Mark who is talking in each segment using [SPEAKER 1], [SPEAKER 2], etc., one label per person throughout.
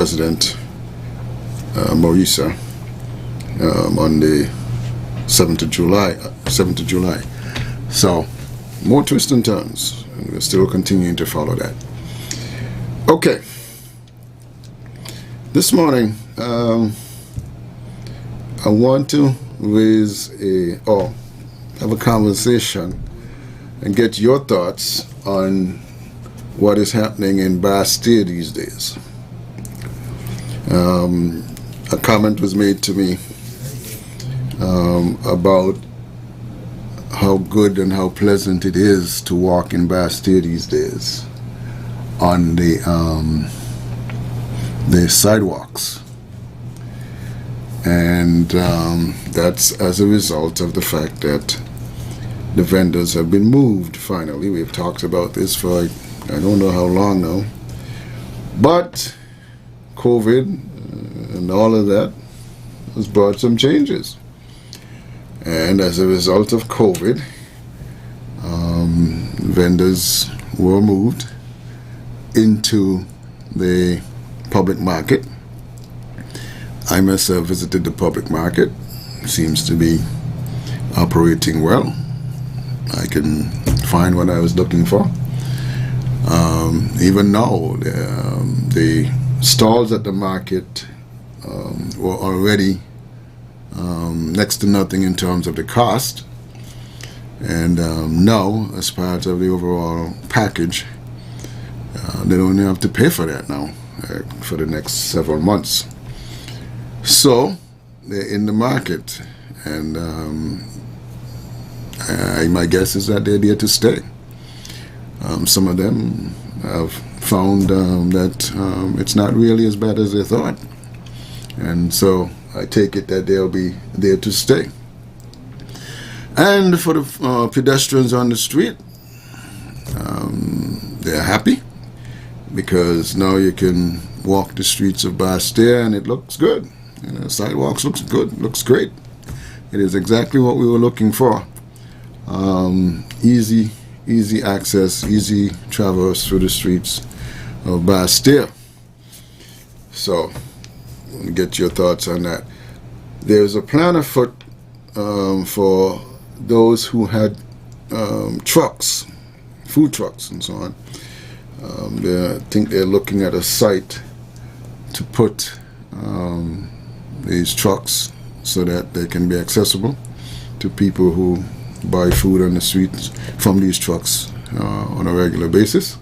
[SPEAKER 1] President Maurisa on the 7th of July. 7th of July. So, more twists and turns, and we're still continuing to follow that. Okay. This morning, I want to have a conversation and get your thoughts on what is happening in Bastille these days. A comment was made to me about how good and how pleasant it is to walk in Bastille these days on the sidewalks, and that's as a result of the fact that the vendors have been moved finally. We've talked about this for I don't know how long now, but COVID and all of that has brought some changes, and as a result of COVID, vendors were moved into the public market. I myself visited the public market. Seems to be operating well. I can find what I was looking for. Even now, the stalls at the market were already next to nothing in terms of the cost, and now, as part of the overall package, they don't have to pay for that now for the next several months. So they're in the market, and my guess is that they're there to stay. Some of them have found that it's not really as bad as they thought, and so I take it that they'll be there to stay. And for the pedestrians on the street, they're happy because now you can walk the streets of Bastille and it looks good. Sidewalks looks good, looks great. It is exactly what we were looking for. Easy access, easy traverse through the streets of Bastille. So, get your thoughts on that. There's a plan afoot for those who had trucks, food trucks and so on. I think they're looking at a site to put these trucks so that they can be accessible to people who buy food on the streets from these trucks on a regular basis.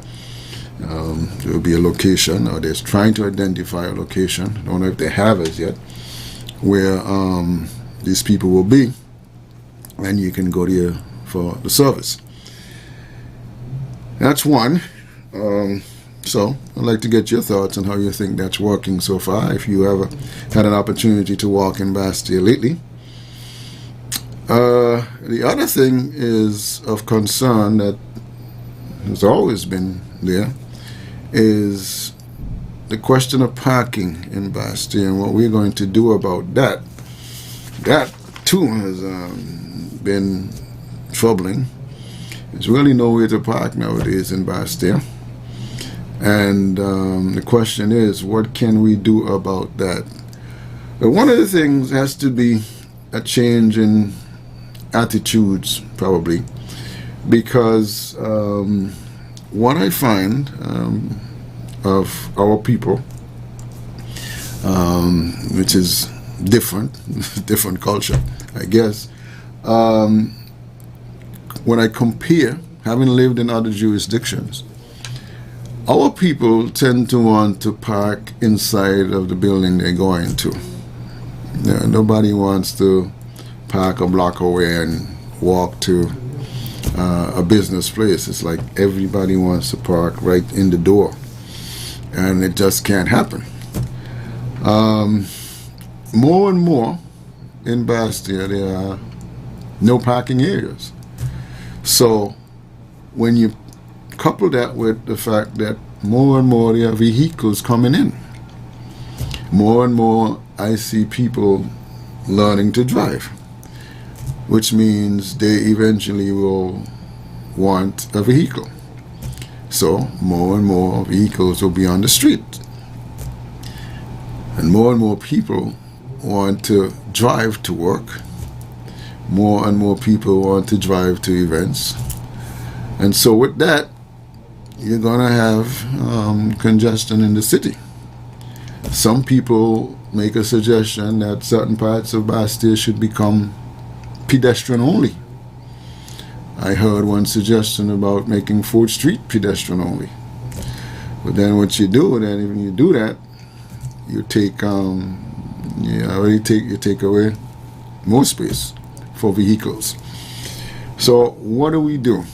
[SPEAKER 1] There will be a location, or they're trying to identify a location, I don't know if they have as yet, where these people will be, and you can go there for the service. That's one. So I'd like to get your thoughts on how you think that's working so far, if you ever had an opportunity to walk in Bastille lately. The other thing is of concern that has always been there is the question of parking in Bastille and what we're going to do about that. That too has been troubling. There's really nowhere to park nowadays in Bastille. And the question is, what can we do about that? But one of the things has to be a change in attitudes, probably, because what I find of our people, which is different culture, I guess, when I compare, having lived in other jurisdictions, our people tend to want to park inside of the building they're going to. Nobody wants to park a block away and walk to a business place. It's like everybody wants to park right in the door, and it just can't happen. More and more in Bastille, there are no parking areas. So when you couple that with the fact that more and more there are vehicles coming in, more and more I see people learning to drive, which means they eventually will want a vehicle. So more and more vehicles will be on the street. And more people want to drive to work. More and more people want to drive to events. And so with that, you're going to have congestion in the city. Some people make a suggestion that certain parts of Bastille should become pedestrian only. I heard one suggestion about making 4th Street pedestrian only. But then what you do, then when you do that, you take you take away more space for vehicles. So what do we do?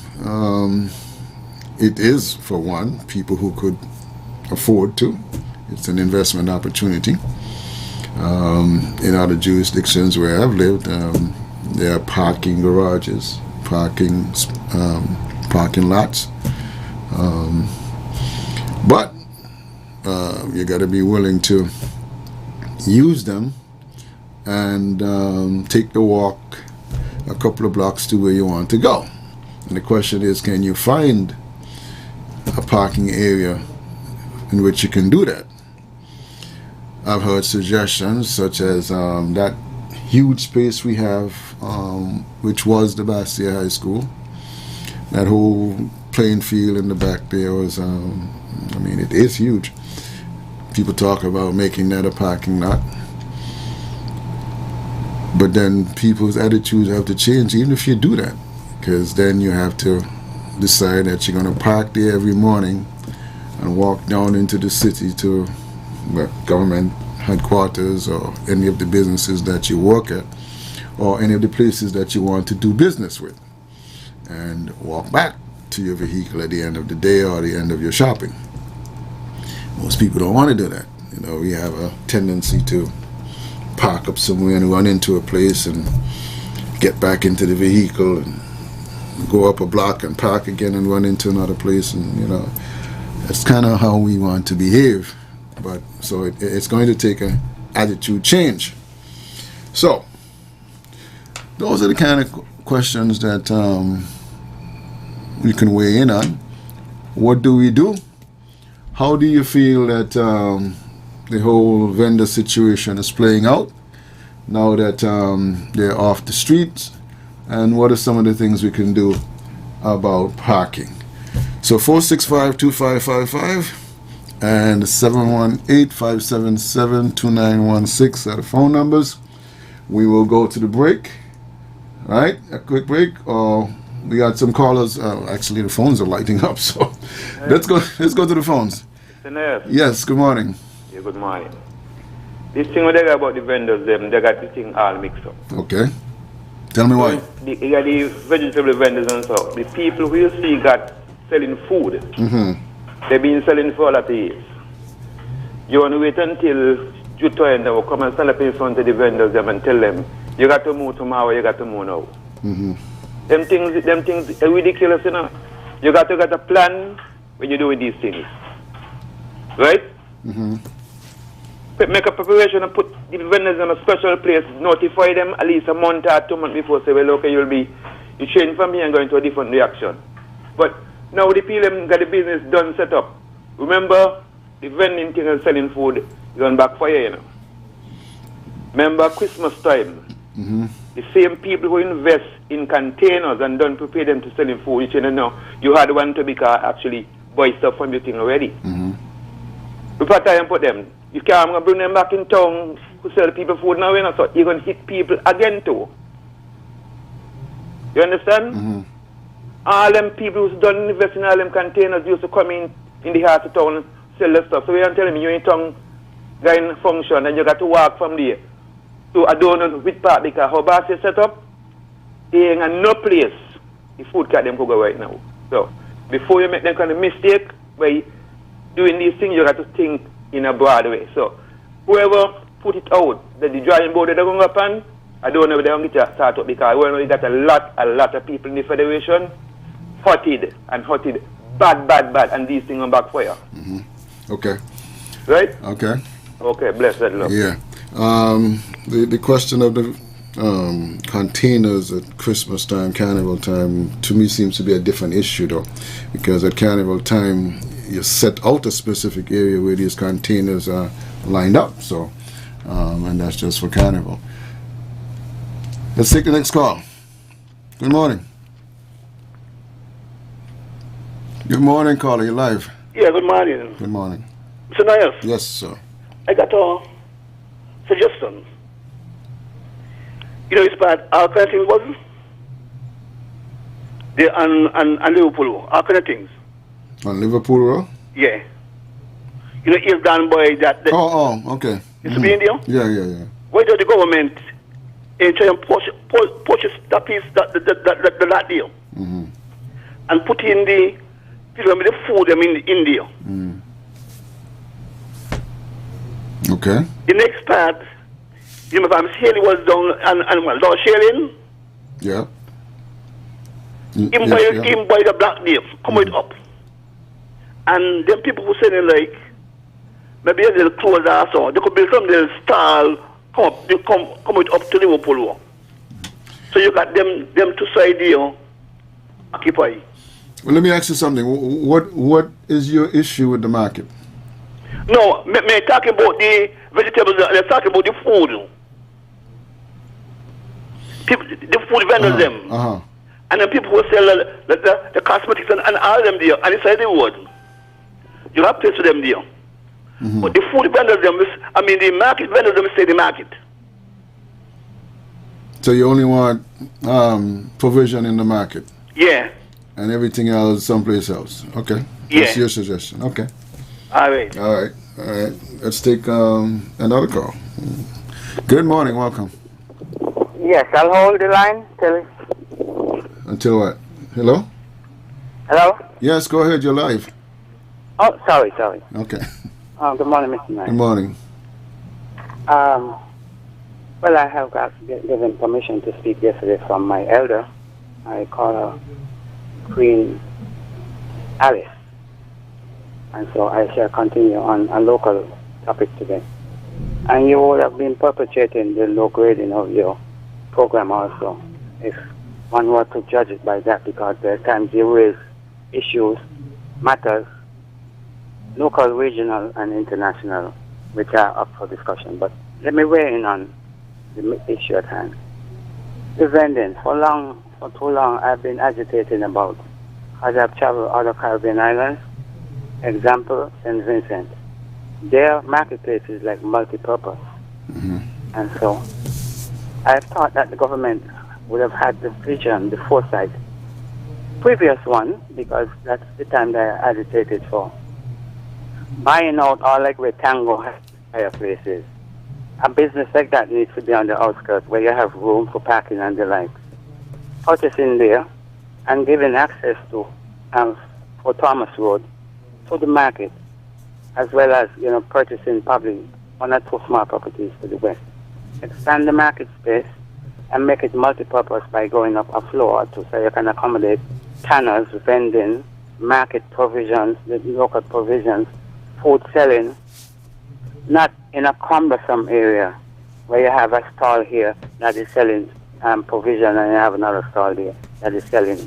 [SPEAKER 1] It is, for one, people who could afford to. It's an investment opportunity. In other jurisdictions where I've lived, there are parking garages, parking lots, but you got to be willing to use them and take the walk a couple of blocks to where you want to go. And the question is, can you find a parking area in which you can do that? I've heard suggestions such as that huge space we have, which was the Bastille High School. That whole playing field in the back there was, it is huge. People talk about making that a parking lot. But then people's attitudes have to change even if you do that. Because then you have to decide that you're going to park there every morning and walk down into the city to government headquarters or any of the businesses that you work at or any of the places that you want to do business with, and walk back to your vehicle at the end of the day or the end of your shopping. Most people don't want to do that. We have a tendency to park up somewhere and run into a place and get back into the vehicle and go up a block and park again and run into another place, and that's kind of how we want to behave. But so it's going to take an attitude change. So those are the kind of questions that we can weigh in on. What do we do? How do you feel that the whole vendor situation is playing out now that they're off the streets? And what are some of the things we can do about parking? So 465-2555 and 718-577-2916 are the phone numbers. We will go to the break. All right, a quick break. We got some callers. Actually, the phones are lighting up, so let's go to the phones. Yes, good morning.
[SPEAKER 2] Yeah, good morning. This thing they got about the vendors, they got the thing all mixed up.
[SPEAKER 1] Okay. Tell me why.
[SPEAKER 2] You got the vegetable vendors and so. The people who you see got selling food, they've been selling for a lot of years. You want to wait until Juto and they will come and stand up in front of the vendors and tell them, you got to move tomorrow, you got to move now. Them things are ridiculous, You got to get a plan when you're doing these things. Right? Make a preparation and put the vendors in a special place, notify them at least a month or 2 months before, say, well, okay, you change from here and go into a different reaction. But now the people got the business done, set up. Remember, the vending thing and selling food is on backfire, Remember Christmas time, the same people who invest in containers and don't prepare them to selling food, you had one to be actually buy stuff from your thing already. Before time put them, you can't bring them back in town to sell people food now, so you're going to hit people again too. You understand? All them people who don't invest in all them containers used to come in the heart of town and sell the stuff. So you're telling me you're in town going function and you got to walk from there. So I don't know which part, because how bad is set up, there ain't no place the food cart them could go right now. So before you make them kind of mistake by doing these things, you got to think in a broad way. So whoever put it out, that the drawing board that they're going up on, I don't know if they're going to get a start up, because we got a lot of people in the federation hotted bad, and these things on backfire.
[SPEAKER 1] Okay.
[SPEAKER 2] Right?
[SPEAKER 1] Okay.
[SPEAKER 2] Okay, bless that love.
[SPEAKER 1] Yeah. The question of the containers at Christmas time, Carnival time, to me seems to be a different issue though, because at Carnival time you set out a specific area where these containers are lined up. So, and that's just for Carnival. Let's take the next call. Good morning. Good morning, caller. You're live.
[SPEAKER 3] Yeah, good morning.
[SPEAKER 1] Good morning.
[SPEAKER 3] Mr. Nayas,
[SPEAKER 1] Yes, sir.
[SPEAKER 3] I got a suggestion. You know, it's bad. Our kind of things was there and Liverpool. Our kind of things.
[SPEAKER 1] On Liverpool Road?
[SPEAKER 3] Yeah. You know, he's done by that.
[SPEAKER 1] Oh, okay.
[SPEAKER 3] It's be in there.
[SPEAKER 1] Yeah.
[SPEAKER 3] Why does the government try and purchase that piece, that deal, and put in the food in there?
[SPEAKER 1] Okay.
[SPEAKER 3] The next part, you know, if Shelley was done and well, Lord Shelley,
[SPEAKER 1] Yeah.
[SPEAKER 3] him by the black deal, come it up. And then people who saying like, maybe a little close also, they could build some little stall, come it up to Liverpool. So you got them two side there, occupy.
[SPEAKER 1] Well, let me ask you something. What is your issue with the market?
[SPEAKER 3] No, me talking about the vegetables, they're talking about the food. People, the food vendors them. And then people who sell the cosmetics and all them there, and inside the world. You have to pay to them there. But the food vendors them, the market vendors them stay the market.
[SPEAKER 1] So you only want provision in the market?
[SPEAKER 3] Yeah.
[SPEAKER 1] And everything else someplace else? Okay.
[SPEAKER 3] Yeah.
[SPEAKER 1] That's your suggestion. Okay.
[SPEAKER 3] All right.
[SPEAKER 1] Let's take another call. Good morning. Welcome.
[SPEAKER 4] Yes, I'll hold the line till...
[SPEAKER 1] Until what? Hello?
[SPEAKER 4] Hello?
[SPEAKER 1] Yes, go ahead. You're live.
[SPEAKER 4] Oh, sorry.
[SPEAKER 1] Okay.
[SPEAKER 4] Good morning, Mr. Knight.
[SPEAKER 1] Good morning.
[SPEAKER 4] Well, I have got given permission to speak yesterday from my elder. I call her Queen Alice. And so I shall continue on a local topic today. And you would have been perpetrating the low grading of your program also, if one were to judge it by that, because there are times you raise issues, matters, local, regional, and international, which are up for discussion. But let me weigh in on the issue at hand. The vending, for too long, I've been agitating about, as I've traveled other Caribbean islands, example, St. Vincent. Their marketplace is like multi-purpose. And so I thought that the government would have had the vision, the foresight. Previous one, because that's the time that I agitated for. Buying out all like rectangle higher places. A business like that needs to be on the outskirts where you have room for parking and the like. Purchasing there and giving access to, for Thomas Road, to the market, as well as, purchasing probably one or two small properties to the west. Expand the market space and make it multi-purpose by going up a floor or two so you can accommodate tanners, vending, market provisions, the local provisions, food selling, not in a cumbersome area where you have a stall here that is selling provision and you have another stall there that is selling,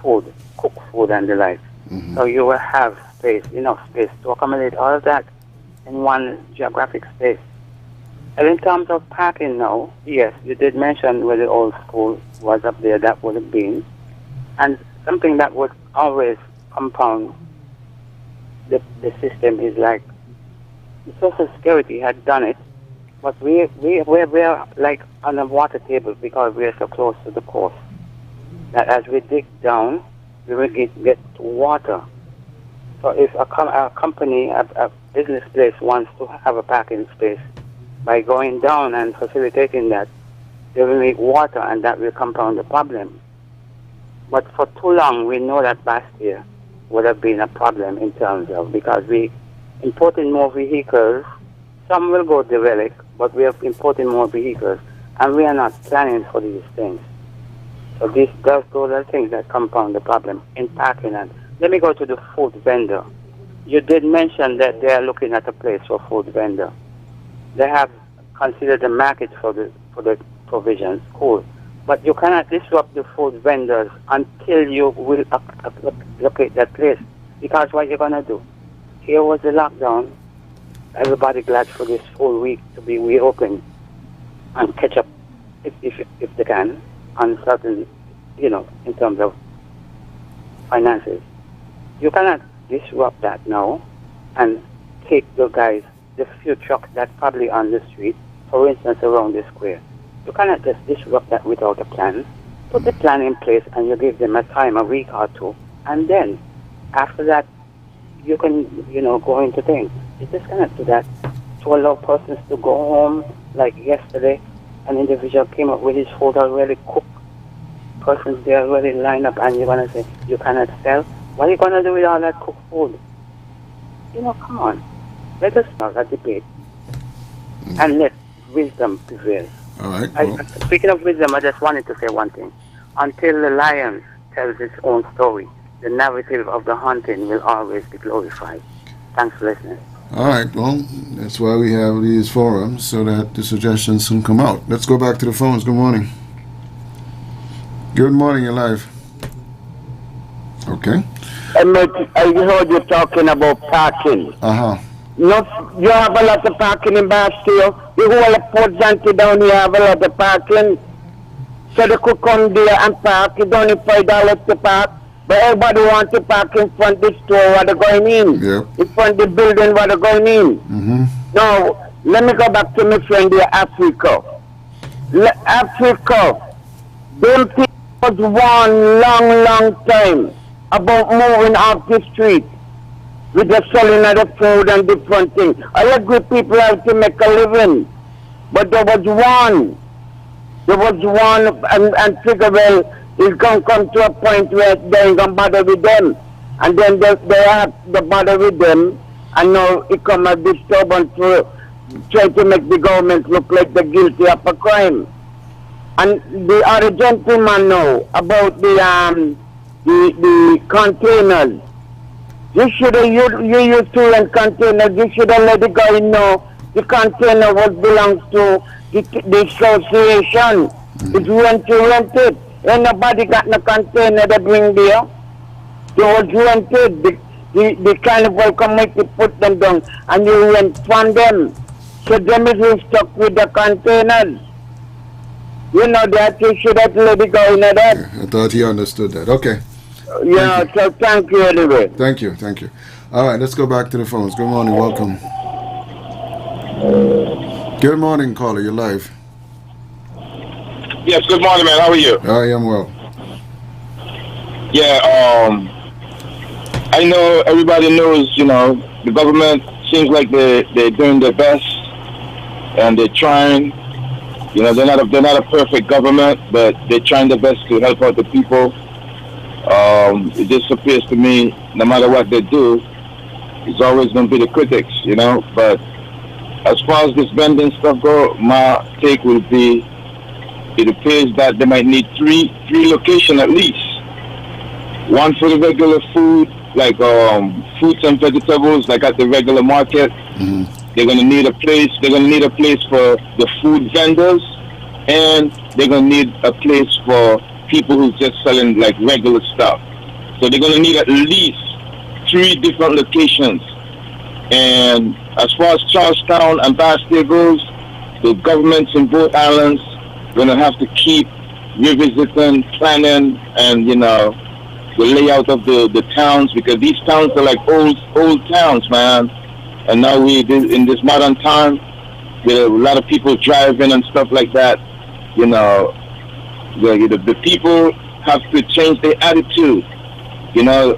[SPEAKER 4] food, cooked food and the like. So you will have enough space to accommodate all of that in one geographic space. And in terms of parking now, yes, you did mention where the old school was up there, that would have been. And something that would always compound the system is like the Social Security had done it, but we're like on a water table because we're so close to the coast that as we dig down, we will get water. So if a company, a business place wants to have a parking space, by going down and facilitating that, they will need water and that will compound the problem. But for too long, we know that last year would have been a problem in terms of, because we importing more vehicles, some will go derelict, but we are importing more vehicles, and we are not planning for these things. So those are things that compound the problem in parking. And let me go to the food vendor. You did mention that they are looking at a place for food vendor. They have considered the market for the provisions, cool. But you cannot disrupt the food vendors until you will locate that place. Because what you're going to do? Here was the lockdown, everybody glad for this whole week to be reopened and catch up if they can on certain, in terms of finances. You cannot disrupt that now and take the few trucks that probably on the street, for instance, around the square. You cannot just disrupt that without a plan. Put the plan in place and you give them a time, a week or two, and then after that, you can, go into things. You just cannot do that to allow persons to go home. Like yesterday, an individual came up with his food already cooked. Persons there already lined up, and you're going to say, you cannot sell? What are you going to do with all that cooked food? Come on. Let us start a debate and let wisdom prevail.
[SPEAKER 1] All right. Well.
[SPEAKER 4] Speaking of wisdom, I just wanted to say one thing. Until the lion tells its own story, the narrative of the hunting will always be glorified. Thanks for listening.
[SPEAKER 1] All right. Well, that's why we have these forums, so that the suggestions can come out. Let's go back to the phones. Good morning. Good morning, you're live. Okay.
[SPEAKER 5] I heard you talking about parking.
[SPEAKER 1] Uh-huh.
[SPEAKER 5] No, you have a lot of parking in Bastille. The whole of Port Zante down here have a lot of parking. So they could come there and park. It's only $5 to park. But everybody wants to park in front of the store where they're going in.
[SPEAKER 1] Yep.
[SPEAKER 5] In front of the building where they're going in.
[SPEAKER 1] Mm-hmm.
[SPEAKER 5] Now, let me go back to my friend here, Africa. Africa, them people was one long time about moving off the street with the selling of the food and different things. I agree people have to make a living. But there was one, and figure, well, it's going to come to a point where they ain't going to bother with them. And then they have to bother with them, and now it come a disturbance to try to make the government look like they're guilty of a crime. And the other gentleman now about the containers. You should have used to rent containers. You should have let the guy know the container what belongs to the association. It's rented. Ain't nobody got no container to bring there. They was rented. The carnival committee put them down and you rent from them. So them is stuck with the containers. You know that you should have let it go in that.
[SPEAKER 1] Yeah, I thought he understood that. Okay.
[SPEAKER 5] Yeah, so thank you anyway.
[SPEAKER 1] Thank you. All right, let's go back to the phones. Good morning, welcome. Good morning, caller, you're live.
[SPEAKER 6] Yes, good morning, man. How are you?
[SPEAKER 1] I am well.
[SPEAKER 6] Yeah, I know everybody knows, the government seems like they're doing their best and they're trying. They're not a perfect government, but they're trying their best to help out the people. It just appears to me, no matter what they do, it's always going to be the critics, But as far as this vending stuff go, my take would be, it appears that they might need three locations at least. One for the regular food, like fruits and vegetables, like at the regular market.
[SPEAKER 1] Mm-hmm.
[SPEAKER 6] They're going to need a place. They're going to need a place for the food vendors, and they're going to need a place for people who's just selling like regular stuff. So they're going to need at least 3 different locations. And as far as Charlestown and Bastille goes, the governments in both islands going to have to keep revisiting, planning, and the layout of the towns, because these towns are like old towns, man. And now in this modern time, there are a lot of people driving and stuff like that. The people have to change their attitude. The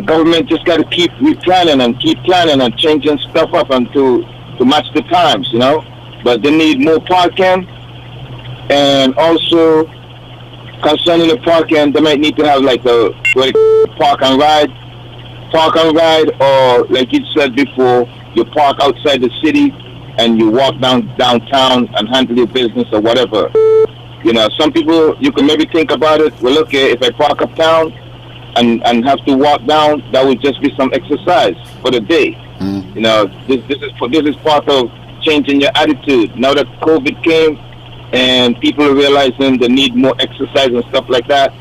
[SPEAKER 6] government just got to keep replanning and changing stuff up and to match the times, But they need more parking, and also concerning the parking, they might need to have like a park and ride, or like you said before, you park outside the city and you walk downtown and handle your business or whatever. Some people, you can maybe think about it, well, okay, if I park uptown and have to walk down, that would just be some exercise for the day. This is part of changing your attitude. Now that COVID came and people are realizing they need more exercise and stuff like that,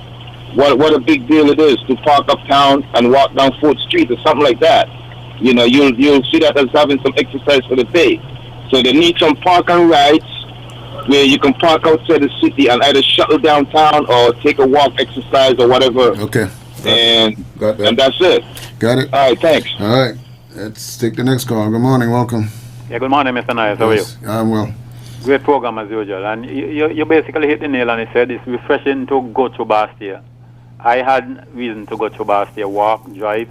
[SPEAKER 6] what a big deal it is to park uptown and walk down 4th Street or something like that. you'll see that as having some exercise for the day. So they need some park and rides where you can park outside the city and either shuttle downtown or take a walk, exercise or whatever.
[SPEAKER 1] Okay.
[SPEAKER 6] And
[SPEAKER 1] Got that.
[SPEAKER 6] and that's it.
[SPEAKER 1] Got it.
[SPEAKER 6] All right, thanks.
[SPEAKER 1] All right. Let's take the next call. Good morning. Welcome.
[SPEAKER 7] Yeah, good morning, Mr. Nice. How are you?
[SPEAKER 1] I'm well.
[SPEAKER 7] Great program as usual. And you basically hit the nail on the head. It's refreshing to go to Bastia. I had reason to go to Bastia, walk, drive,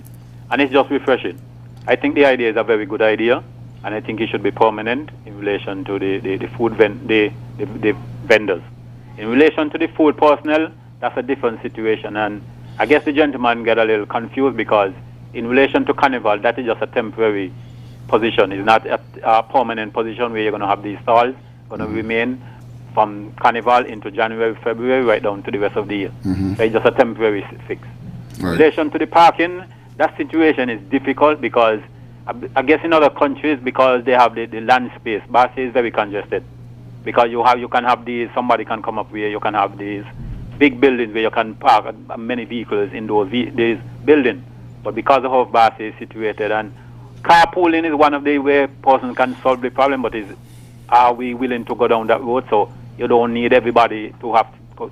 [SPEAKER 7] and it's just refreshing. I think the idea is a very good idea, and I think it should be permanent in relation to the food the vendors. In relation to the food personnel, that's a different situation. And I guess the gentleman get a little confused because in relation to Carnival, that is just a temporary position. It's not a permanent position where you're going to have these stalls going to remain from Carnival into January, February, right down to the rest of the year. So it's just a temporary fix.
[SPEAKER 1] Right.
[SPEAKER 7] In relation to the parking, that situation is difficult because I guess in other countries, because they have the land space, Bastia is very congested. Because you can have these, somebody can come up where you can have these big buildings where you can park many vehicles in these buildings. But because of how Bastia is situated, and carpooling is one of the way person can solve the problem, but are we willing to go down that road? So you don't need everybody to have,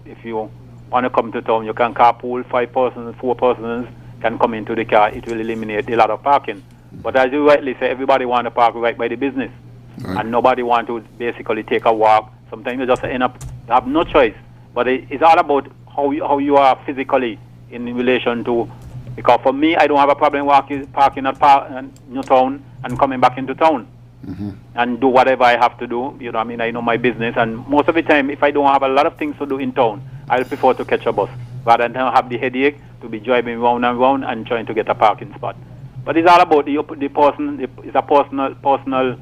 [SPEAKER 7] if you want to come to town, you can carpool, 5 persons, 4 persons can come into the car. It will eliminate a lot of parking. But as you rightly say, everybody want to park right by the business. Right. And nobody want to basically take a walk. Sometimes you just end up, have no choice. But it's all about how you are physically in relation to, because for me, I don't have a problem parking at Newtown and coming back into town. And do whatever I have to do. I know my business, and most of the time, if I don't have a lot of things to do in town, I'll prefer to catch a bus rather than have the headache to be driving round and round and trying to get a parking spot. But it's all about the person. It's a personal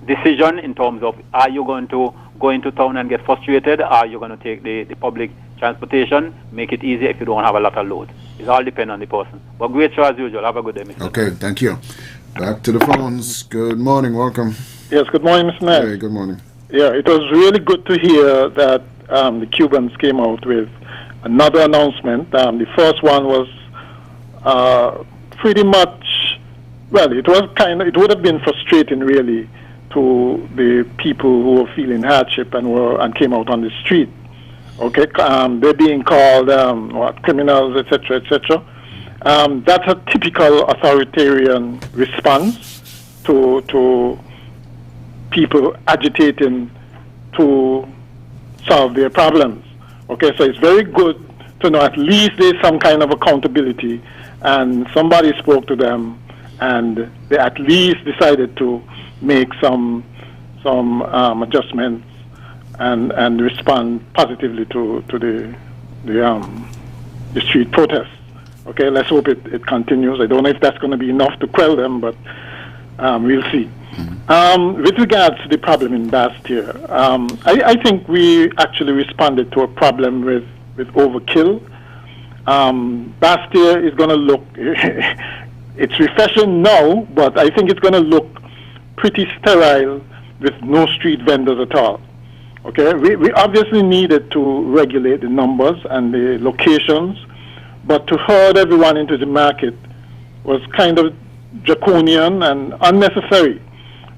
[SPEAKER 7] decision in terms of, are you going to go into town and get frustrated, or are you going to take the public transportation, make it easier if you don't have a lot of load. It all depends on the person. But great show as usual. Have a good day, Mr.
[SPEAKER 1] Okay, thank you. Back to the phones. Good morning. Welcome.
[SPEAKER 8] Yes, good morning, Mr. Knight.
[SPEAKER 1] Hey, good morning.
[SPEAKER 8] Yeah, it was really good to hear that the Cubans came out with another announcement. The first one was pretty much, well, it would have been frustrating really to the people who were feeling hardship and came out on the street. Okay, they're being called criminals, etc., etc. That's a typical authoritarian response to people agitating to solve their problems. Okay, so it's very good to know at least there's some kind of accountability, and somebody spoke to them, and they at least decided to make some adjustments and respond positively to the street protests. Okay, let's hope it continues. I don't know if that's going to be enough to quell them, but we'll see. With regards to the problem in Bastia, I think we actually responded to a problem with overkill. Bastia is going to look, it's refreshing now, but I think it's going to look pretty sterile with no street vendors at all. Okay, we obviously needed to regulate the numbers and the locations, but to herd everyone into the market was kind of draconian and unnecessary,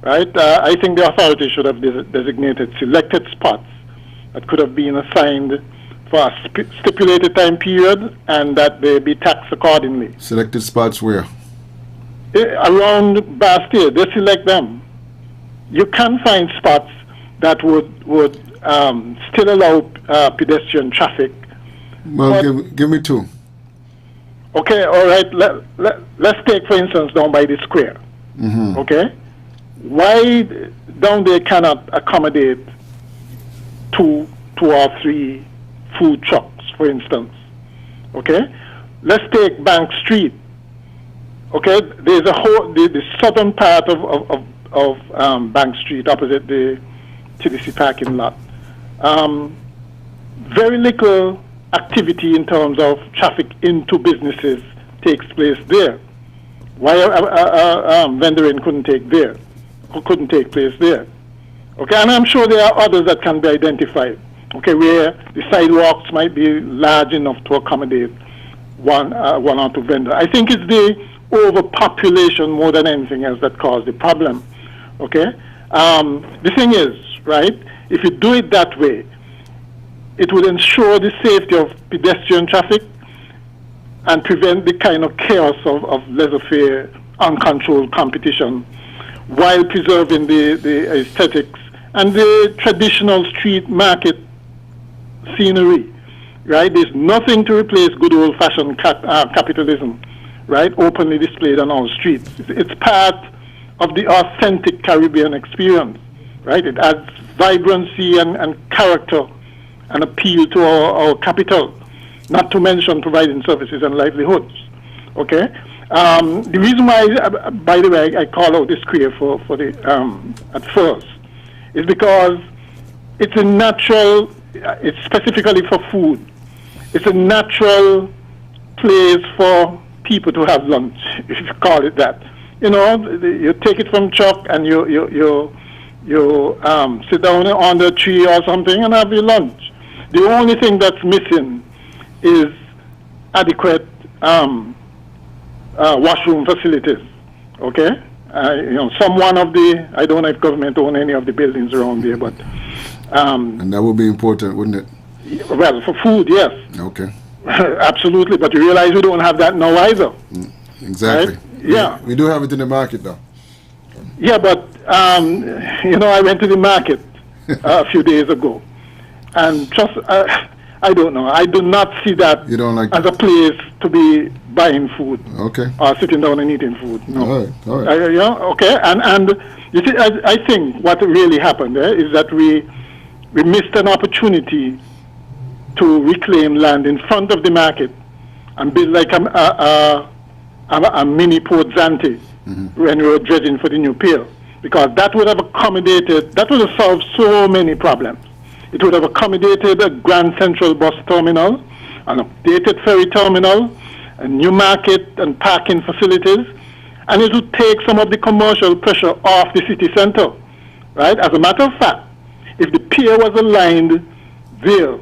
[SPEAKER 8] right? I think the authorities should have designated selected spots that could have been assigned for a stipulated time period, and that they be taxed accordingly.
[SPEAKER 1] Selected spots where?
[SPEAKER 8] Around Bastia, they select them. You can find spots that would still allow pedestrian traffic.
[SPEAKER 1] Well, give me two.
[SPEAKER 8] Okay, all right. Let's take, for instance, down by the square. Okay, why down there cannot accommodate two or three food trucks, for instance? Okay, let's take Bank Street. Okay, there's a whole the southern part of Bank Street opposite the TDC parking lot. Very little activity in terms of traffic into businesses takes place there. Why vendoring couldn't take place there? Okay, and I'm sure there are others that can be identified. Okay, where the sidewalks might be large enough to accommodate one or two vendors. I think it's the overpopulation more than anything else that caused the problem. Okay? The thing is, right, if you do it that way, it would ensure the safety of pedestrian traffic and prevent the kind of chaos of laissez-faire, uncontrolled competition, while preserving the aesthetics and the traditional street market scenery, right? There's nothing to replace good old-fashioned capitalism, right? Openly displayed on our streets. It's part of the authentic Caribbean experience, right? It adds vibrancy and character and appeal to our capital, not to mention providing services and livelihoods, okay? The reason why, by the way, I call out this square for the at first is because it's a natural, it's specifically for food. It's a natural place for people to have lunch, if you call it that. You know, you take it from Chuck and you sit down on the tree or something and have your lunch. The only thing that's missing is adequate washroom facilities. Okay, you know, one of the, I don't know if government own any of the buildings around there, but
[SPEAKER 1] and that would be important, wouldn't it?
[SPEAKER 8] Well, for food, yes.
[SPEAKER 1] Okay.
[SPEAKER 8] Absolutely, but you realize we don't have that now either.
[SPEAKER 1] Exactly.
[SPEAKER 8] Right? Yeah.
[SPEAKER 1] We do have it in the market, though.
[SPEAKER 8] Yeah, but you know, I went to the market a few days ago, and just I don't know. I do not see that
[SPEAKER 1] you don't like
[SPEAKER 8] as a place to be buying food.
[SPEAKER 1] Okay.
[SPEAKER 8] Or sitting down and eating food. No.
[SPEAKER 1] All right. All right.
[SPEAKER 8] Yeah. Okay. And you see, I think what really happened there is that we missed an opportunity to reclaim land in front of the market and build like a mini Port Zante when we were dredging for the new pier, because that would have accommodated, that would have solved so many problems. It would have accommodated a Grand Central bus terminal, an updated ferry terminal, a new market and parking facilities, and it would take some of the commercial pressure off the city center, right? As a matter of fact, if the pier was aligned there,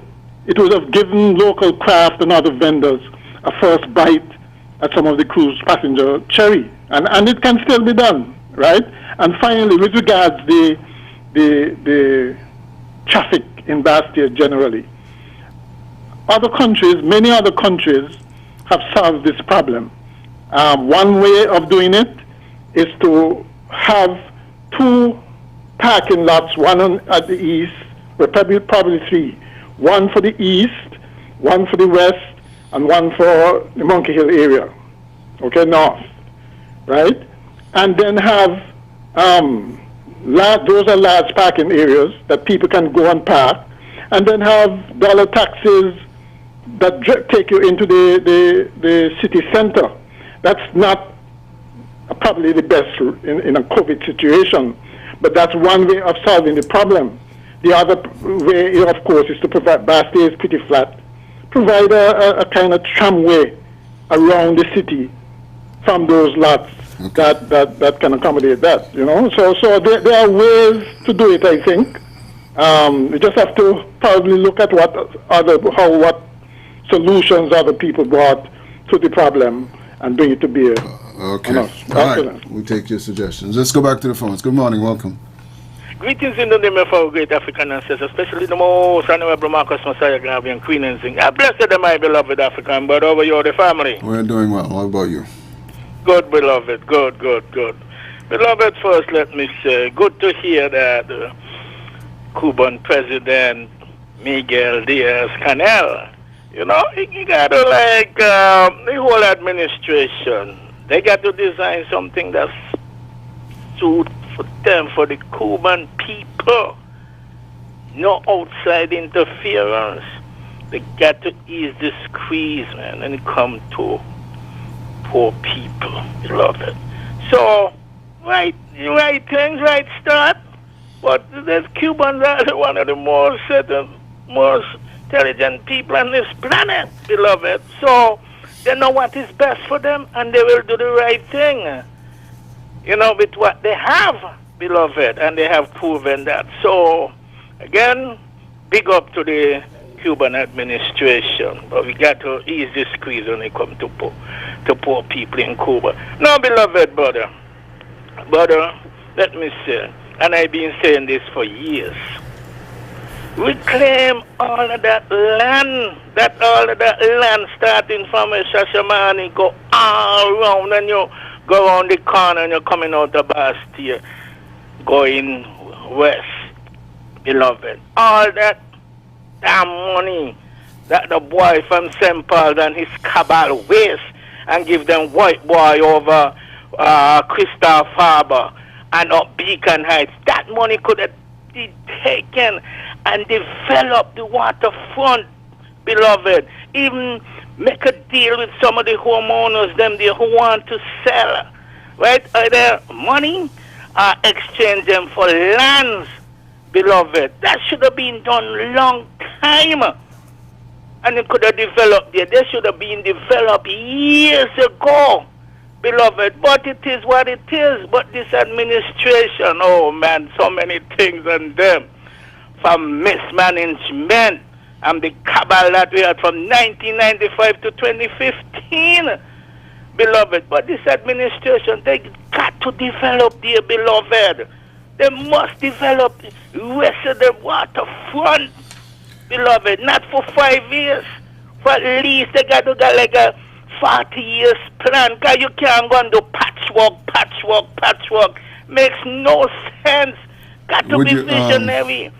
[SPEAKER 8] it would have given local craft and other vendors a first bite at some of the cruise passenger cherry, and it can still be done, right? And finally, with regards the traffic in Bastia generally, other countries, many other countries, have solved this problem. One way of doing it is to have two parking lots, one at the east, well, probably three. One for the east, one for the west, and one for the Monkey Hill area, okay, north, right? And then have, those are large parking areas that people can go and park, and then have dollar taxis that take you into the city center. That's not probably the best in a COVID situation, but that's one way of solving the problem. The other way, of course, is to provide, Bastia is pretty flat, provide a kind of tramway around the city from those lots that can accommodate that, you know. So there are ways to do it, I think. We just have to probably look at what solutions other people brought to the problem and bring it to bear.
[SPEAKER 1] Okay. All right. We take your suggestions. Let's go back to the phones. Good morning. Welcome.
[SPEAKER 9] Greetings in the name of our great African ancestors, especially the most honorable Marcus Messiah Garvey and Queen and Sing. Blessed am I, beloved African, but over you, the family.
[SPEAKER 1] We're doing well. How about you?
[SPEAKER 9] Good, beloved. Good. Beloved, first let me say, good to hear that Cuban President Miguel Diaz-Canel, you know, you got to like the whole administration, they got to design something that's suit for them, for the Cuban people. No outside interference. They got to ease the squeeze, man, when it comes to poor people. Beloved. So, right things, right start. But the Cubans are one of the most intelligent people on this planet, beloved. So, they know what is best for them, and they will do the right thing. You know, with what they have, beloved, and they have proven that. So, again, big up to the Cuban administration, but we got to ease the squeeze when it comes to poor people in Cuba. Now, beloved brother, let me say, and I've been saying this for years, reclaim all of that land, starting from a Shashamani, go all around, and you go around the corner and you're coming out of Bastille, going west, beloved. All that damn money that the boy from St. Paul and his cabal waste and give them white boy over Christoph Harbour and up Beacon Heights. That money could have been taken and develop the waterfront, beloved. Even make a deal with some of the homeowners, them there who want to sell, right? Either money or exchange them for lands, beloved. That should have been done long time. And it could have developed there. They should have been developed years ago, beloved. But it is what it is. But this administration, oh man, so many things on them. From mismanagement and the cabal that we had from 1995 to 2015, beloved. But this administration, they got to develop their beloved. They must develop the rest of the waterfront, beloved. Not for 5 years. For at least they got to get like a 40 years plan. Because you can't go and do patchwork. Makes no sense. Got to be visionary.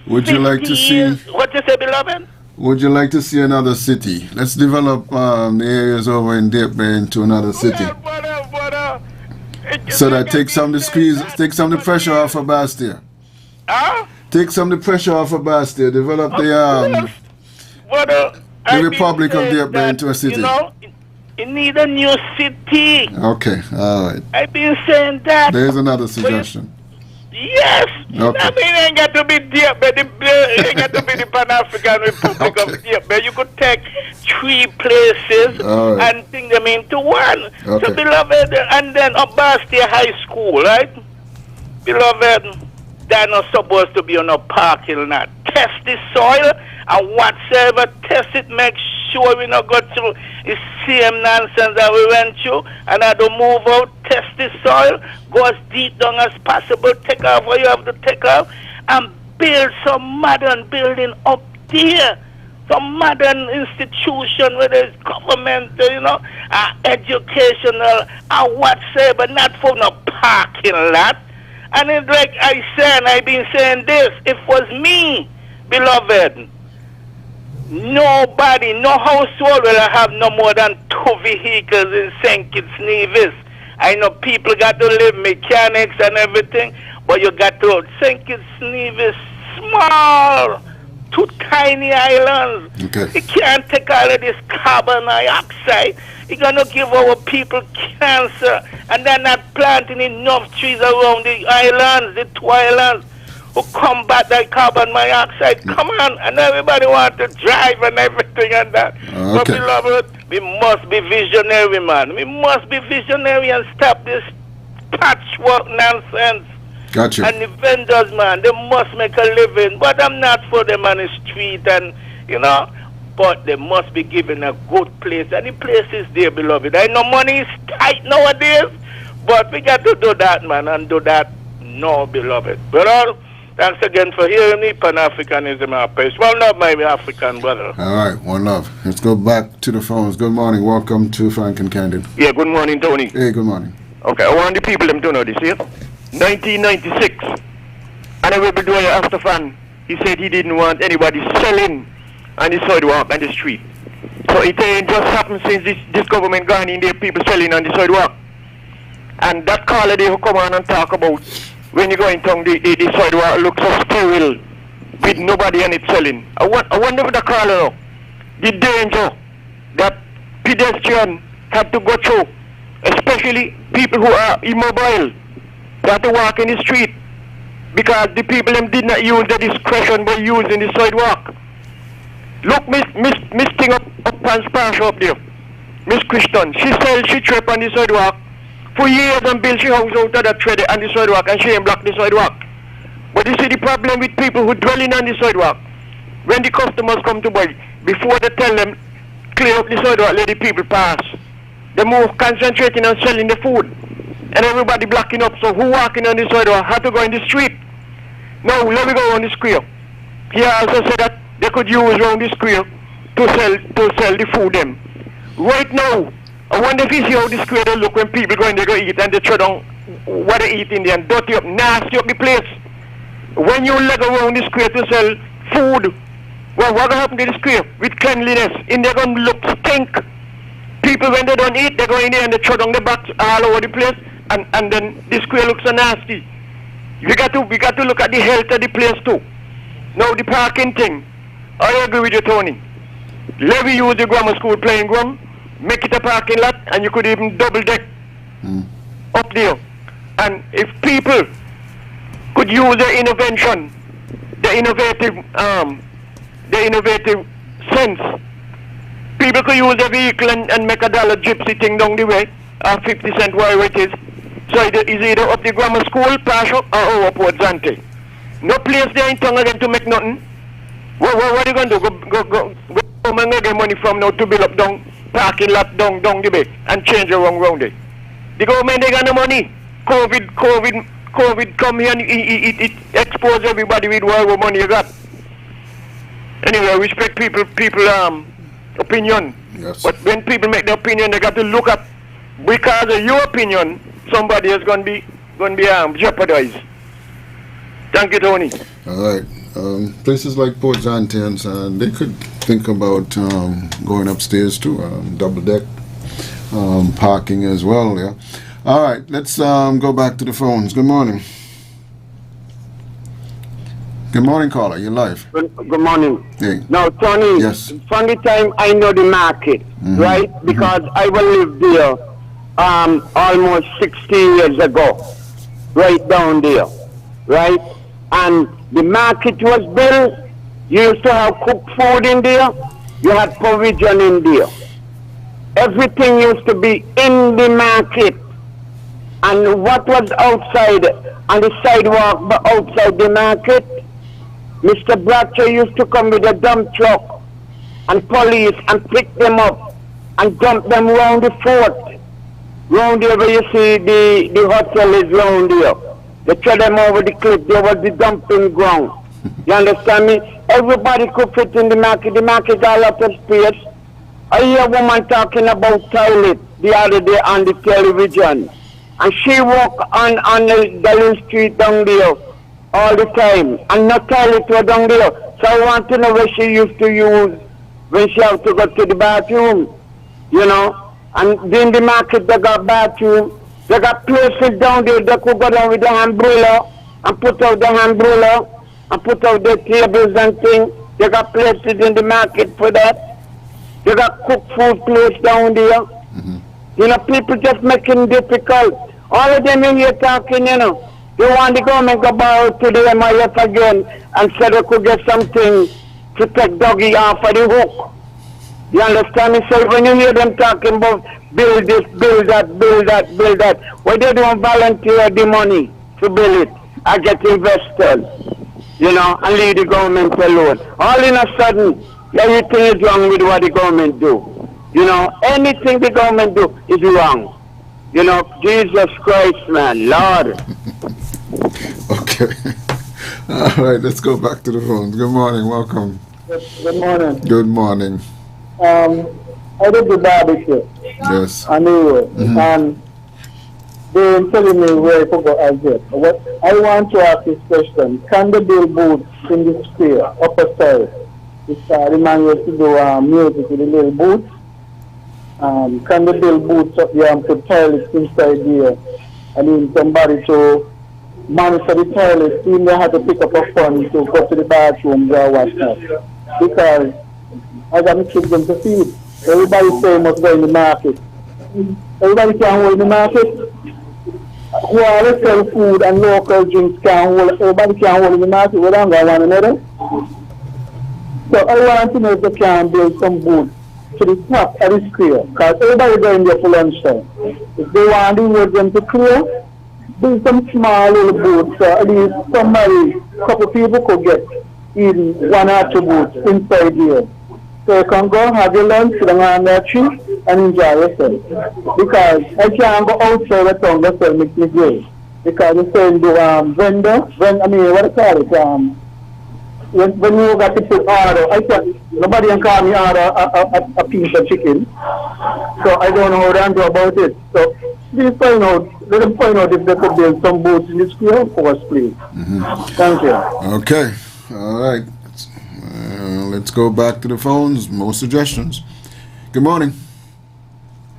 [SPEAKER 1] Would you like to see?
[SPEAKER 9] What you say, beloved?
[SPEAKER 1] Would you like to see another city? Let's develop the areas over in Deep Bay into another city. So that take some of the squeeze, take some of the pressure off of Bastille.
[SPEAKER 9] Huh?
[SPEAKER 1] Take some of the pressure off of Bastille. Develop the Republic of Deep Bay into a city.
[SPEAKER 9] You know, you need a new city.
[SPEAKER 1] Okay, all right.
[SPEAKER 9] I've been saying that.
[SPEAKER 1] There's another suggestion.
[SPEAKER 9] Yes.
[SPEAKER 1] Okay.
[SPEAKER 9] I mean, it ain't got to be Deep Bay. It ain't got to be the Pan-African Republic of Deep Bay. You could take 3 places and think them into one.
[SPEAKER 1] Okay.
[SPEAKER 9] So, beloved, and then up Bastille High School, right? Beloved, they're not supposed to be on a parking lot. Test the soil, and whatsoever test it, make sure we not go through the same nonsense that we went through. And I do move out, test the soil, go as deep down as possible, take off what you have to take off, and build some modern building up there. Some modern institution, whether it's government, educational, or whatsoever, not for no parking lot. And it's like I said, and I've been saying this, if it was me, beloved, nobody, no household will have no more than 2 vehicles in St. Kitts Nevis. I know people got to live, mechanics and everything, but you got to, St. Kitts Nevis, small, 2 tiny islands.
[SPEAKER 1] Okay.
[SPEAKER 9] You can't take all of this carbon dioxide. You're going to give our people cancer, and they're not planting enough trees around the islands, the 2 islands, who combat that carbon dioxide. Come on, and everybody wants to drive and everything and that. But beloved, we must be visionary, man. We must be visionary and stop this patchwork nonsense.
[SPEAKER 1] Gotcha.
[SPEAKER 9] And the vendors, man, they must make a living. But I'm not for them on the street and, but they must be given a good place. And the place is there, beloved. I know money is tight nowadays, but we got to do that, man, and do that now, beloved. Brother, thanks again for hearing me. Pan-Africanism, our place. One love, my African brother.
[SPEAKER 1] All right, one love. Let's go back to the phones. Good morning. Welcome to Frank and Candid.
[SPEAKER 10] Yeah, good morning, Tony.
[SPEAKER 1] Hey, good morning.
[SPEAKER 10] Okay, I want the people them to know this here. 1996, and I will be doing after fan. He said he didn't want anybody selling on the sidewalk and the street. So it ain't just happened since this government gone in there, people selling on the sidewalk. And that caller they who come on and talk about when you go in town, the sidewalk looks so sterile with nobody on it selling. I wonder if the caller know the danger that pedestrians have to go through, especially people who are immobile. They have to walk in the street because the people them did not use the discretion by using the sidewalk. Look, Miss Thing up Pans Pash up there, Miss Christian, she trip on the sidewalk for years and build she house out of that tread on the sidewalk and she ain't block the sidewalk. But you see the problem with people who dwelling on the sidewalk. when the customers come to buy, before they tell them, clear up the sidewalk, let the people pass. They more concentrating on selling the food. And everybody blocking up. So who walking on the sidewalk have to go in the street? Now let me go on the square. He also said that they could use around the square to sell the food them. Right now, I wonder if you see how the square they look when people go in there go eat and they throw down what they eat in there and dirty up, nasty up the place. When you leg around the square to sell food, well, what gonna happen to the square with cleanliness? In there gonna look stink. People when they don't eat, they go in there and they throw down the box all over the place, and then the square looks so nasty. We got to look at the health of the place too. Now the parking thing, I agree with you, Tony. Let me use the grammar school playing ground, make it a parking lot, and you could even double deck up there. And if people could use their innovation, the innovative sense, people could use their vehicle and make a dollar gypsy thing down the way, 50 cent wherever it is. So it is either up the grammar school, pass up, or up towards Zante. No place there in town again to make nothing. What are you going to do? Go home and get money from now to build up down parking lot down the way and change around it. The government, they got no money. COVID come here and it expose everybody with whatever money you got. Anyway, respect people opinion.
[SPEAKER 1] Yes.
[SPEAKER 10] But when people make their opinion, they got to look at, because of your opinion, somebody is going to be jeopardized. Thank you, Tony.
[SPEAKER 1] All right. Places like Port Zantans, they could think about going upstairs too, double deck parking as well. Yeah. All right. Let's go back to the phones. Good morning. Good morning, caller. You're live.
[SPEAKER 5] Good morning.
[SPEAKER 1] Hey.
[SPEAKER 5] Now, Tony,
[SPEAKER 1] Yes.
[SPEAKER 5] from the time I know the market, right? Because I will live there almost 60 years ago, right down there, right? And the market was built. You used to have cooked food in there. You had provision in there. Everything used to be in the market. And what was outside, on the sidewalk, but outside the market, Mr. Bradshaw used to come with a dump truck and police and pick them up and dump them round the fort. Round there where you see the hotel is round there. They throw them over the cliff. There was the dumping ground. You understand me? Everybody could fit in the market. The market got a lot of space. I hear a woman talking about toilet the other day on the television. And she walk on the Dallin Street down there all the time. And no toilet was down there. So I want to know where she used to use when she have to go to the bathroom. You know? And in the market they got bathroom. They got places down there that could go down with the umbrella and put out the umbrella and put out the tables and things. They got places in the market for that. They got cooked food place down there. You know, people just making it difficult. All of them in here talking, you know. They want the government to borrow to the MIF again and say they could get something to take doggy off of the hook. You understand me? So when you hear them talking about build this, build that, build that, build that, why they don't volunteer the money to build it? I get investors, you know, and leave the government alone. All in a sudden, everything is wrong with what the government do. You know, anything the government do is wrong. You know, Jesus Christ, man, Lord.
[SPEAKER 1] Okay. All right, let's go back to the phones. Good morning, welcome.
[SPEAKER 11] Good morning.
[SPEAKER 1] Good morning.
[SPEAKER 11] I did the barbecue.
[SPEAKER 1] Yes.
[SPEAKER 11] I knew it. And they were telling me where I forgot I get. What I want to ask this question: can the build booths in the square, upper side? It's the man used to do music with the little booths. Can the build booths up there and put toilets inside there? I mean, somebody to monitor the toilets, even they had to pick up a phone to go to the bathroom or whatnot. Because I got my children to feed. Everybody say must go in the market. Everybody can hold in the market. Who are sell food and local drinks can hold. Everybody can hold in the market. We don't got one another. So I want to know if they can build some booths to the top of the square. Because everybody going there for lunchtime. If they want the road them to clear, do some small little booths so at least somebody, couple people could get in one or two booths inside here. So you can go have your lunch, sit down on the tree, and enjoy yourself. Because I can't go outside the town to sell me today. Because you sell the vendor, what do you call it? When you got to put order, nobody can call me order a piece of chicken. So I don't know how to go about it. So let them find out if they could build some boats in the square for us, please. Thank you.
[SPEAKER 1] Okay. All right. Let's go back to the phones. More suggestions. Good morning.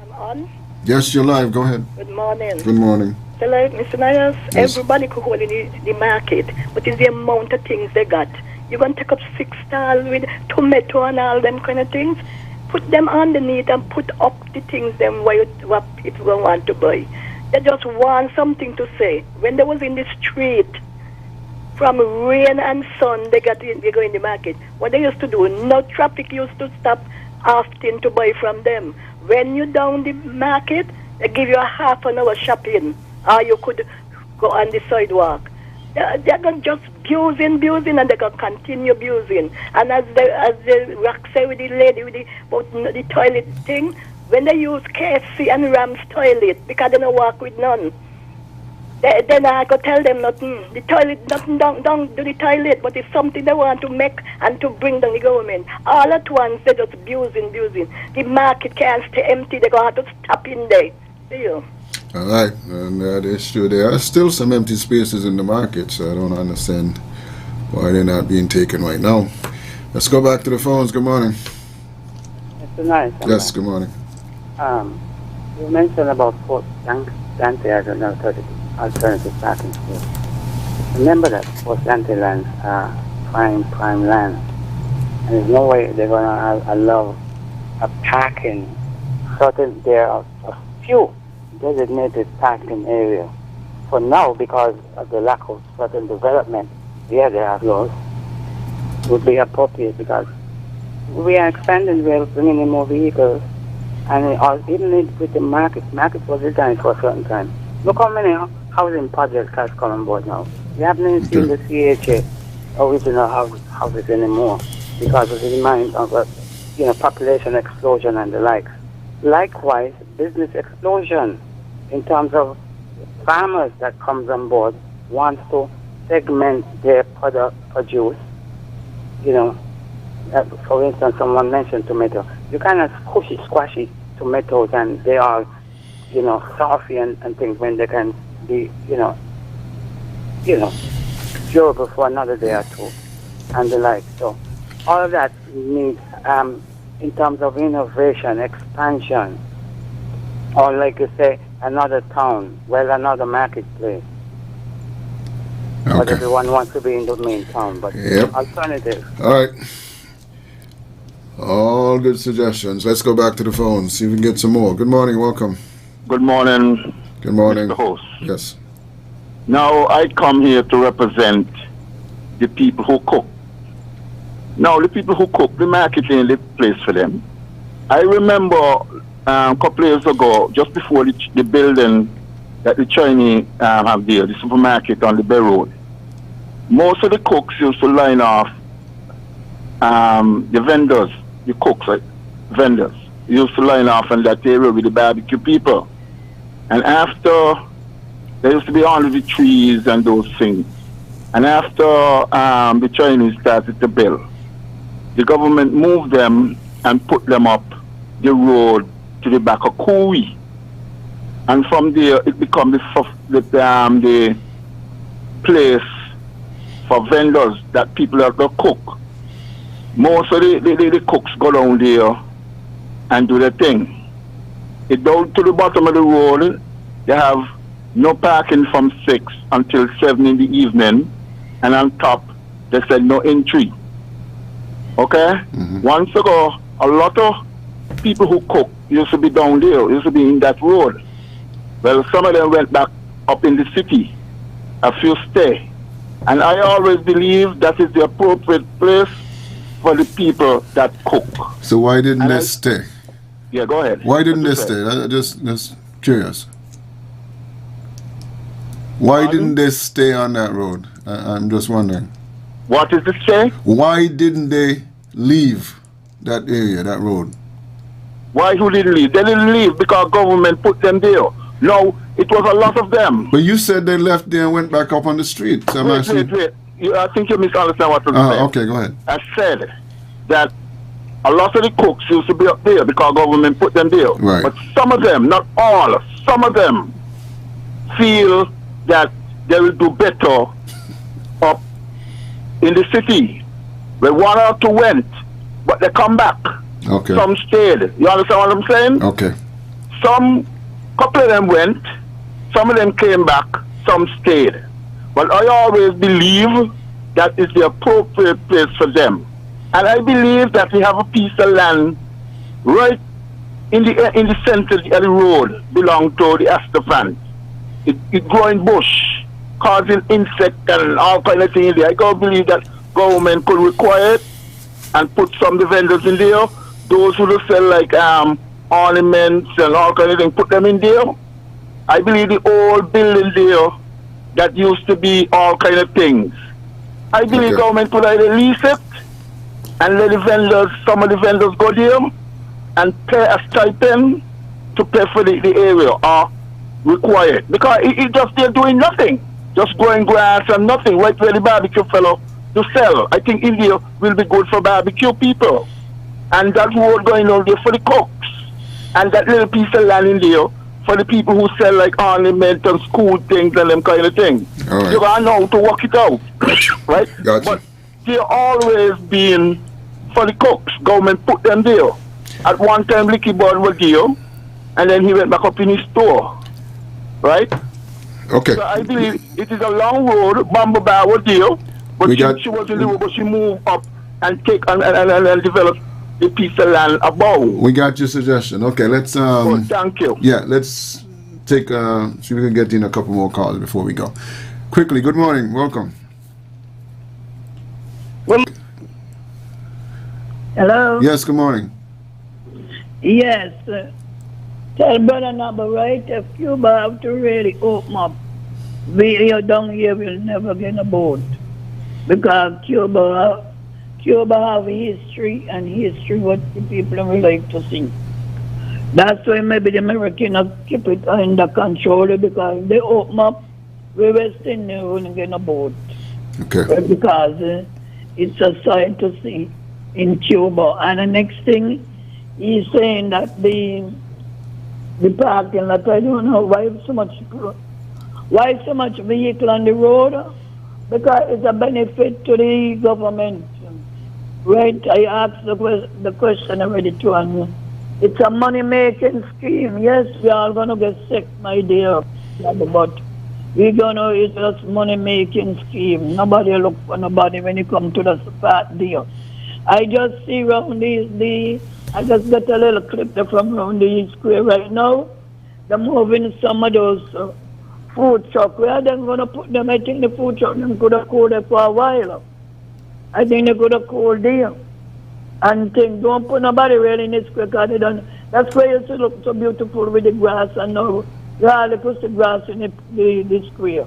[SPEAKER 12] I'm on.
[SPEAKER 1] Yes, you're live. Go ahead.
[SPEAKER 12] Good morning.
[SPEAKER 1] Good morning.
[SPEAKER 12] So like Mr. Myers,
[SPEAKER 1] Yes.
[SPEAKER 12] everybody could hold in the market, but it's the amount of things they got. You're going to take up 6 stalls with tomato and all them kind of things. Put them underneath and put up the things them what people want to buy. They just want something to say. When they was in the street, from rain and sun, they go in the market. What they used to do, no traffic used to stop often to buy from them. When you down the market, they give you a half an hour shopping, or you could go on the sidewalk. They're going to just abusing, and they're going to continue abusing. And as the rock say with the lady with the toilet thing, when they use KFC and Ram's toilet, because they don't work with none, then I could tell them nothing. The toilet, nothing, don't do the toilet, but it's something they want to make and to bring down the government. All at once, they're just abusing. The market can't stay empty. They're going to have to stop in there. See you.
[SPEAKER 1] All right, and that is true. There are still some empty spaces in the market, so I don't understand why they're not being taken right now. Let's go back to the phones. Good morning.
[SPEAKER 4] Mr. Nice.
[SPEAKER 1] Yes, good morning.
[SPEAKER 4] You mentioned about Fort Dante as an alternative parking space. Remember that Fort Dante lands are prime land. And there's no way they're going to allow a parking. There are a few designated parking area. For now, because of the lack of certain development, they have laws, would be appropriate because we are expanding, we are bringing in more vehicles, and even with the market was designed for a certain time. Look how many housing projects has come on board now. We haven't even seen the CHA original houses anymore because of the demand of population explosion and the like. Likewise, business explosion in terms of farmers that comes on board wants to segment their produce. For instance, someone mentioned tomato. You cannot squashy tomatoes and they are, saucy and things when they can be, durable for another day or two and the like. So all of that needs, in terms of innovation, expansion, or like you say, another town, another marketplace.
[SPEAKER 1] Okay.
[SPEAKER 4] But everyone wants to be in the main town, but alternative.
[SPEAKER 1] All right. All good suggestions. Let's go back to the phones, see if we can get some more. Good morning, welcome.
[SPEAKER 6] Good morning.
[SPEAKER 1] Good morning.
[SPEAKER 6] Mr. Host.
[SPEAKER 1] Yes.
[SPEAKER 6] Now I come here to represent the people who cook. Now the people who cook, the market ain't the place for them. I remember a couple of years ago, just before the building that the Chinese have there, the supermarket on the Bay Road, most of the cooks used to line off the vendors, the cooks, vendors, used to line off in that area with the barbecue people. And after, there used to be all of the trees and those things. And after the Chinese started to build, the government moved them and put them up the road to the back of Kui. And from there, it became the place for vendors that people have to cook. Most of the cooks go down there and do their thing. It down to the bottom of the road, they have no parking from 6 until 7 in the evening, and on top, they said no entry. Okay? Once ago, a lot of people who cook used to be down there, used to be in that road. Well, some of them went back up in the city, a few stay. And I always believe that is the appropriate place for the people that cook.
[SPEAKER 1] So why didn't they stay?
[SPEAKER 6] Yeah, go ahead.
[SPEAKER 1] Why didn't they stay? Just curious. Why didn't they stay on that road? I'm just wondering.
[SPEAKER 10] What is it say?
[SPEAKER 1] Why didn't they leave that area, that road?
[SPEAKER 10] Why who didn't leave? They didn't leave because government put them there. No, it was a lot of them.
[SPEAKER 1] But you said they left there and went back up on the street. So
[SPEAKER 10] wait. I think you misunderstand what I said.
[SPEAKER 1] Okay, go ahead.
[SPEAKER 10] I said that a lot of the cooks used to be up there because government put them there.
[SPEAKER 1] Right.
[SPEAKER 10] But some of them, not all, some of them feel that they will do better up in the city. Where one or two went, but they come back.
[SPEAKER 1] Okay.
[SPEAKER 10] Some stayed. You understand what I'm saying?
[SPEAKER 1] Okay.
[SPEAKER 10] Couple of them went, some of them came back, some stayed. But I always believe that is the appropriate place for them. And I believe that we have a piece of land right in the center of the road belong to the Astafan. It growing bush, causing insect and all kind of things there. I don't believe that government could require it and put some of the vendors in there. Those who sell like ornaments and all kind of things, put them in there. I believe the old building there that used to be all kind of things. I believe government could either lease it and let the vendors, some of the vendors go there and pay a stipend to pay for the area or require it. Because it just they're doing nothing. Just growing grass and nothing. Right where the barbecue fellow to sell. I think India will be good for barbecue people. And that road going on there for the cooks. And that little piece of land in there for the people who sell like ornaments and school things and them kind of things.
[SPEAKER 1] Right.
[SPEAKER 10] You gotta know to work it out. Right?
[SPEAKER 1] Gotcha.
[SPEAKER 10] But they're always been for the cooks. Government put them there. At one time Licky Bud was there and then he went back up in his store. Right?
[SPEAKER 1] Okay.
[SPEAKER 10] So I believe it is a long road. Bamba Bar was there, but she was in the road, but she moved up and take and develop the piece of land above.
[SPEAKER 1] We got your suggestion. Okay, let's
[SPEAKER 10] thank you.
[SPEAKER 1] Yeah, let's take see if we can get in a couple more calls before we go. Quickly, good morning, welcome.
[SPEAKER 13] Hello?
[SPEAKER 1] Yes, good morning.
[SPEAKER 13] Yes. Tell Brother Naba, right, if Cuba have to really open up, we here down here will never get a boat. Because Cuba have history, and history what the people will like to see. That's why maybe the Americans keep it under control, because if they open up, we West Indians wouldn't get a boat.
[SPEAKER 1] Okay.
[SPEAKER 13] Because it's a sight to see in Cuba. And the next thing, he's saying that the parking lot, I don't know why so much vehicle on the road, because it's a benefit to the government. Right, I asked the question already too, and it's a money-making scheme. Yes, we are going to get sick, my dear, but we're going to, it's just money-making scheme. Nobody look for nobody when you come to the part deal. I just see around I just got a little clip from around the square right now. They're moving some of those food trucks. Where are they going to put them? I think the food truck them could have cooled there for a while. I think they could have cooled there. And think, don't put nobody really in the square because they don't. That's why it look so beautiful with the grass and now you hardly put the grass in the square.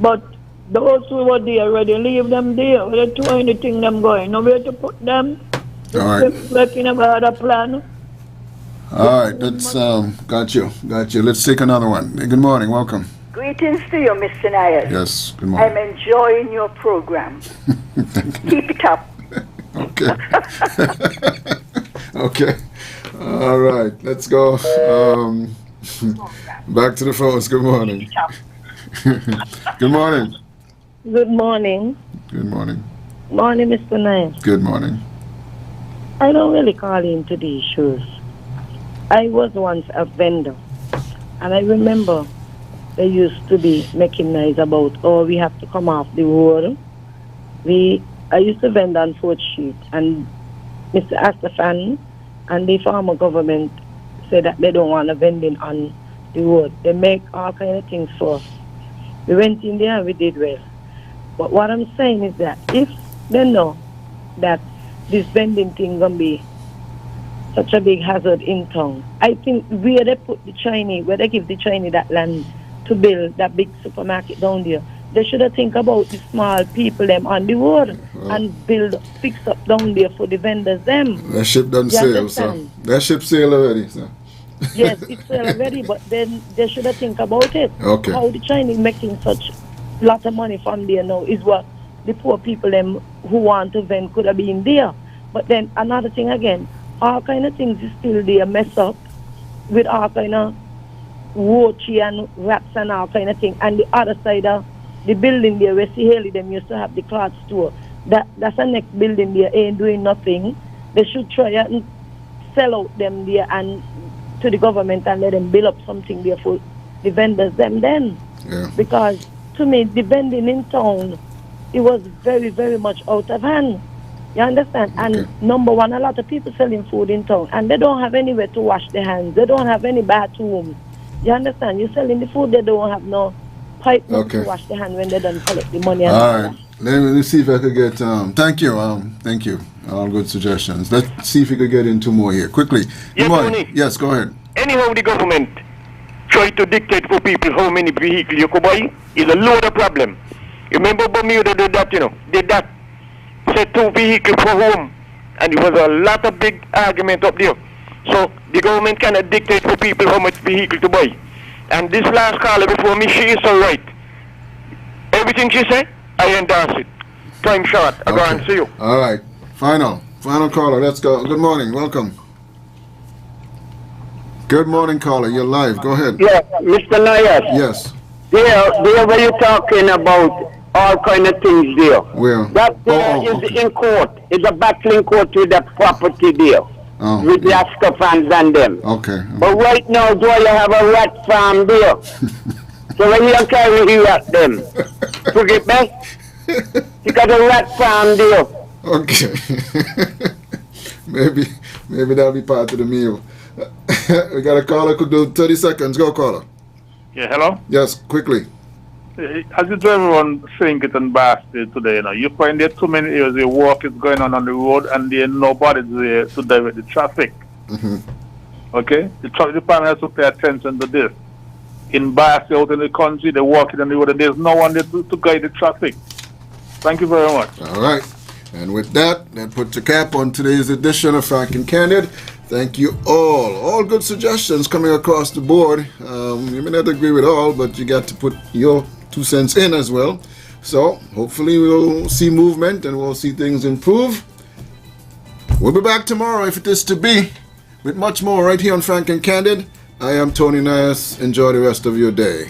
[SPEAKER 13] But those who were there already, leave them there. They do anything them going. Nowhere to put them.
[SPEAKER 1] All right.
[SPEAKER 13] Like you never had a plan.
[SPEAKER 1] All right, that's got you. Let's take another one. Good morning, welcome.
[SPEAKER 14] Greetings to you, Mr. Nayas.
[SPEAKER 1] Yes, good morning.
[SPEAKER 14] I'm enjoying your program. Keep it up.
[SPEAKER 1] Okay. Okay. All right, let's go. Back to the phones. Good morning. Good morning.
[SPEAKER 15] Good morning.
[SPEAKER 1] Good morning.
[SPEAKER 15] Morning, Mr. Nayas.
[SPEAKER 1] Good morning.
[SPEAKER 15] I don't really call into the issues. I was once a vendor, and I remember they used to be making noise about, oh, we have to come off the road. I used to vend on 4th Street, and Mr. Astafan and the former government said that they don't want to vending on the road. They make all kind of things for us. We went in there and we did well. But what I'm saying is that if they know that this vending thing gonna be such a big hazard in town, I think where they put the Chinese, where they give the Chinese that land to build that big supermarket down there, they should have think about the small people them on the road and fix up down there for the vendors them.
[SPEAKER 1] That ship done
[SPEAKER 15] You
[SPEAKER 1] sail, so
[SPEAKER 15] understand?
[SPEAKER 1] that ship sail already, so.
[SPEAKER 15] Yes, it's already, but then they should have think about it.
[SPEAKER 1] Okay.
[SPEAKER 15] How the Chinese making such lot of money from there now is what the poor people them who want to vend could have been there. But then another thing again, all kind of things is still there mess up with all kind of roachy and rats and all kind of thing. And the other side of the building there where see Haley them used to have the cloth store. That's the next building there ain't doing nothing. They should try and sell out them there and to the government and let them build up something there for the vendors them then.
[SPEAKER 1] Yeah.
[SPEAKER 15] Because to me the vending in town, it was very, very much out of hand. You understand? And number one, a lot of people selling food in town and they don't have anywhere to wash their hands. They don't have any bathrooms. You understand? You're selling the food, they don't have no pipe to wash their hands when they don't collect the money. And
[SPEAKER 1] all right. Let me see if I could get thank you. All good suggestions. Let's see if we could get into more here. Quickly.
[SPEAKER 10] Yes,
[SPEAKER 1] Tony. Yes, go ahead.
[SPEAKER 10] Anyhow, the government try to dictate for people how many vehicles you could buy is a load of problem. You remember Bermuda did that, did that. Said 2 vehicles for home. And it was a lot of big argument up there. So the government cannot dictate for people how much vehicle to buy. And this last caller before me, she is so right. Everything she said, I endorse it. Time short. I go and see you.
[SPEAKER 1] All right. Final caller. Let's go. Good morning. Welcome. Good morning, caller. You're live. Go ahead.
[SPEAKER 5] Yeah, Mr. Nayas.
[SPEAKER 1] Yes.
[SPEAKER 5] There were you talking about all kind of things there.
[SPEAKER 1] Where?
[SPEAKER 5] That there is in court. It's a battling court with the property there. With the Oscar fans and them.
[SPEAKER 1] Okay.
[SPEAKER 5] But right now, do you have a rat farm there? So when you carry you at them, forget me? You got a rat farm there.
[SPEAKER 1] Okay. maybe that'll be part of the meal. We got a caller, could do 30 seconds. Go, caller.
[SPEAKER 16] Yeah, hello?
[SPEAKER 1] Yes, quickly.
[SPEAKER 16] As you do everyone saying it in Boston today, you find there too many areas where work is going on the road and there nobody's there to divert the traffic. Okay? The traffic department has to pay attention to this. In Boston, out in the country, they're walking on the road and there's no one there to guide the traffic. Thank you very much.
[SPEAKER 1] All right. And with that puts a cap on today's edition of Frank and Candid. Thank you all. All good suggestions coming across the board. You may not agree with all, but you got to put your 2 cents in as well. So hopefully we'll see movement and we'll see things improve. We'll be back tomorrow if it is to be with much more right here on Frank and Candid. I am Tony Nias. Enjoy the rest of your day.